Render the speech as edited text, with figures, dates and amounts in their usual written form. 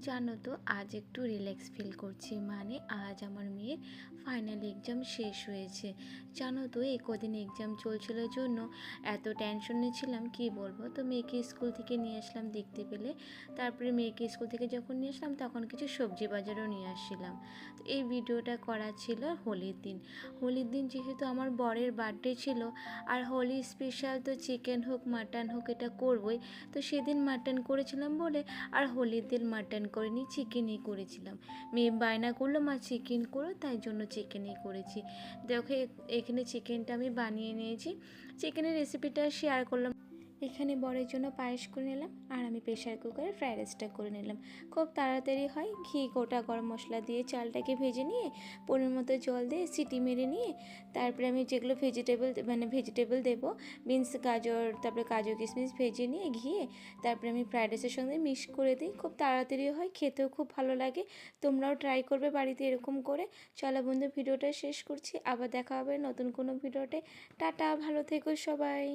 জানো তো আজ একটু রিল্যাক্স ফিল করছি, মানে আজ আমার মেয়ের ফাইনাল এক্সাম শেষ হয়েছে। জানো তো এই কদিন এক্সাম চলছিল জন্য এত টেনশনে ছিলাম কি বলবো। তো মেয়েকে স্কুল থেকে নিয়ে আসলাম দেখতে পেলে। তারপরে মেয়েকে স্কুল থেকে যখন নিয়ে আসলাম তখন কিছু সবজি বাজারও নিয়ে আসছিলাম। তো এই ভিডিওটা করা ছিল হোলির দিন। হোলির দিন যেহেতু আমার বরের বার্থডে ছিল, আর হোলি স্পেশাল তো চিকেন হোক মাটন হোক এটা করবই। তো সেদিন মাটন করেছিলাম বলে আর হোলির দিন মাটন করিনি, চিকেনই করেছিলাম। মেয়ে বায়না করলো মা চিকেন করো, তাই জন্য চিকেনই করেছি। দেখো এখানে চিকেনটা আমি বানিয়ে নিয়েছি। চিকেনের রেসিপিটা শেয়ার করলাম। এখানে বরের জন্য পায়েস করে নিলাম, আর আমি প্রেশার কুকারে ফ্রাইড রাইসটা করে নিলাম। খুব তাড়াতাড়ি হয়। ঘি গোটা গরম মশলা দিয়ে চালটাকে ভেজে নিয়ে পরিমাণ মতো জল দিয়ে সিটি মেরে নিয়ে তারপরে আমি যেগুলো ভেজিটেবল দেবো, বিনস গাজর তারপরে কাজু কিশমিশ ভেজে নিয়ে ঘিয়ে তারপরে আমি ফ্রাইড রাইসের সঙ্গে মিক্স করে দিই। খুব তাড়াতাড়ি হয়, খেতেও খুব ভালো লাগে। তোমরাও ট্রাই করবে বাড়িতে এরকম করে। চলো বন্ধু, ভিডিওটা শেষ করছি, আবার দেখা হবে নতুন কোনো ভিডিওতে। টাটা, ভালো থেকো সবাই।